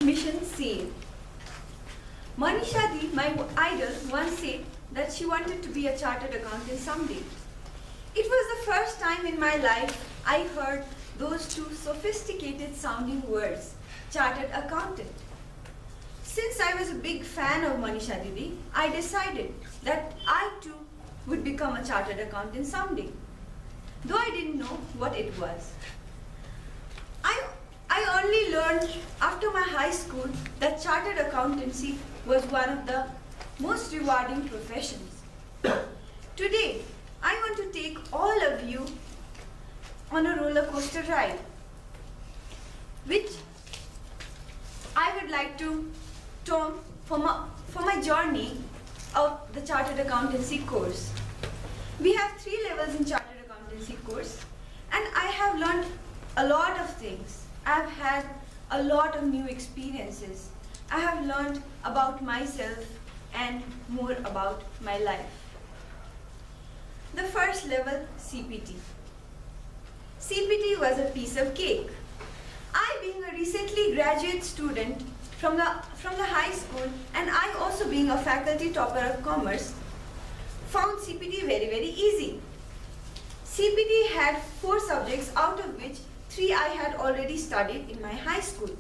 Mission same. Manisha Di, my idol, once said that she wanted to be a chartered accountant someday. It was the first time in my life I heard those two sophisticated sounding words, chartered accountant. Since I was a big fan of Manisha Didi, I decided that I too would become a chartered accountant someday, though I didn't know what it was. I only learned after my high school that chartered accountancy was one of the most rewarding professions. Today, I want to take all of you on a roller coaster ride, which I would like to term for my journey of the chartered accountancy course. We have 3 levels in chartered accountancy course, and I have learned a lot of things. I have had a lot of new experiences. I have learned about myself and more about my life. The first level, CPT. CPT was a piece of cake. I, being a recently graduate student from the high school, and I also being a faculty topper of commerce, found CPT very, very easy. CPT had 4 subjects, out of which 3 I had already studied in my high school.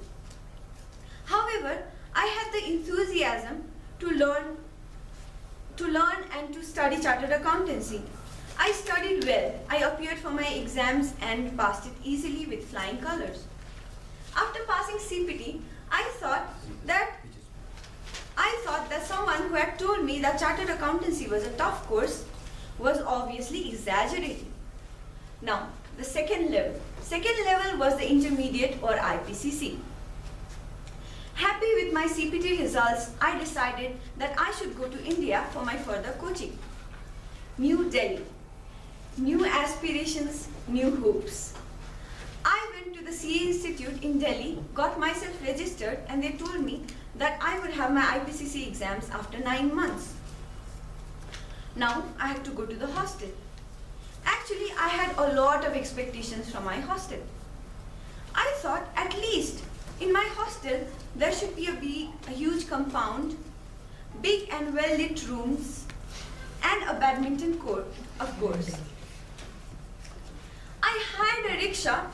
However, I had the enthusiasm to learn and to study chartered accountancy. I studied well. I appeared for my exams and passed it easily with flying colors. After passing CPT, I thought that someone who had told me that chartered accountancy was a tough course was obviously exaggerating. Now, the second level. Second level was the intermediate or IPCC. Happy with my CPT results, I decided that I should go to India for my further coaching. New Delhi. New aspirations, new hopes. I went to the CA Institute in Delhi, got myself registered, and they told me that I would have my IPCC exams after 9 months. Now I had to go to the hostel. Actually, I had a lot of expectations from my hostel. I thought at least in my hostel there should be a huge compound, big and well-lit rooms, and a badminton court, of course. I hired a rickshaw,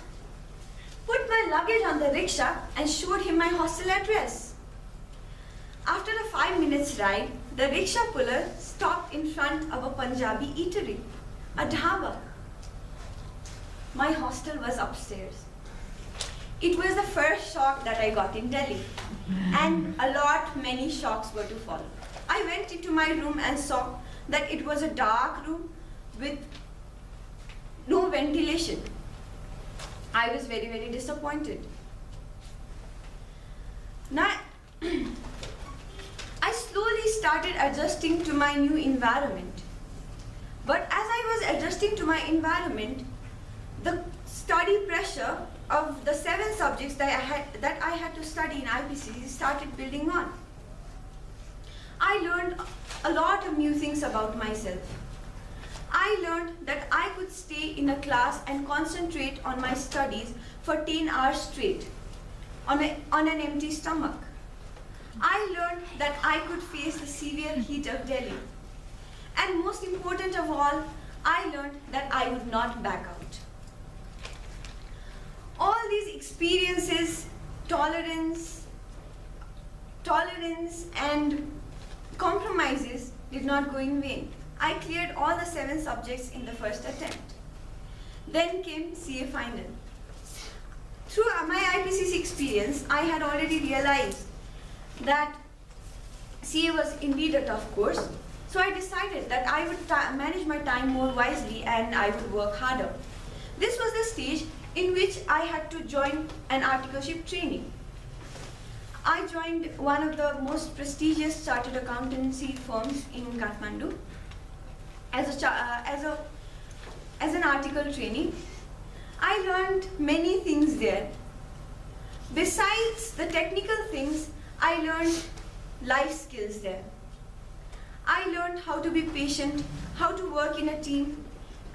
put my luggage on the rickshaw, and showed him my hostel address. After a 5 minutes ride, the rickshaw puller stopped in front of a Punjabi eatery, a dhaba. My hostel was upstairs. It was the first shock that I got in Delhi, and many shocks were to follow. I went into my room and saw that it was a dark room with no ventilation. I was very, very disappointed. Now, I slowly started adjusting to my new environment. But as I was adjusting to my environment, the study pressure of the 7 subjects that I had to study in IPCC started building on. I learned a lot of new things about myself. I learned that I could stay in a class and concentrate on my studies for 10 hours straight on an empty stomach. I learned that I could face the severe heat of Delhi. And most important of all, I learned that I would not back out. All these experiences, tolerance and compromises did not go in vain. I cleared all the 7 subjects in the first attempt. Then came CA final. Through my IPCC experience, I had already realized that CA was indeed a tough course. So I decided that I would manage my time more wisely and I would work harder. This was the stage in which I had to join an articleship training. I joined one of the most prestigious chartered accountancy firms in Kathmandu as an article trainee. I learned many things there. Besides the technical things, I learned life skills there. I learned how to be patient, how to work in a team,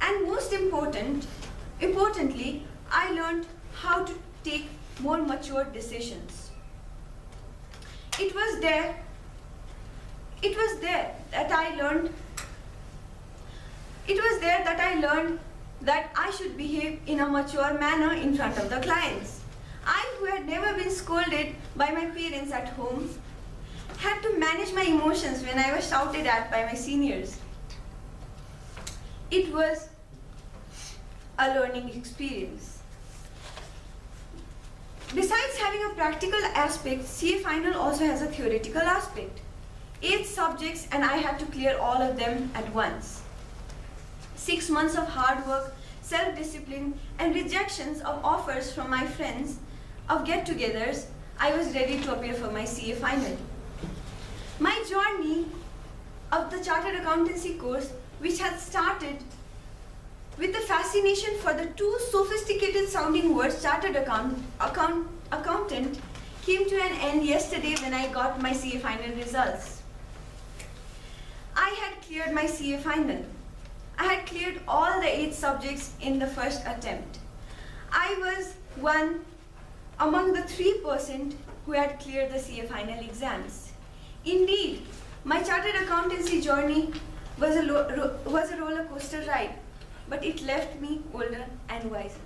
and most importantly, I learned how to take more mature decisions. was there that I learned that I should behave in a mature manner in front of the clients. I, who had never been scolded by my parents at home, had to manage my emotions when I was shouted at by my seniors. It was a learning experience. Besides having a practical aspect, CA Final also has a theoretical aspect. 8 subjects, and I had to clear all of them at once. 6 months of hard work, self-discipline, and rejections of offers from my friends of get-togethers, I was ready to appear for my CA Final. My journey of the Chartered Accountancy course, which had started with the fascination for the 2 sophisticated sounding words Chartered Accountant, came to an end yesterday when I got my CA Final results. I had cleared my CA Final. I had cleared all the 8 subjects in the first attempt. I was one among the 3% who had cleared the CA Final exams. Indeed, my Chartered Accountancy journey was a roller coaster ride, but it left me older and wiser.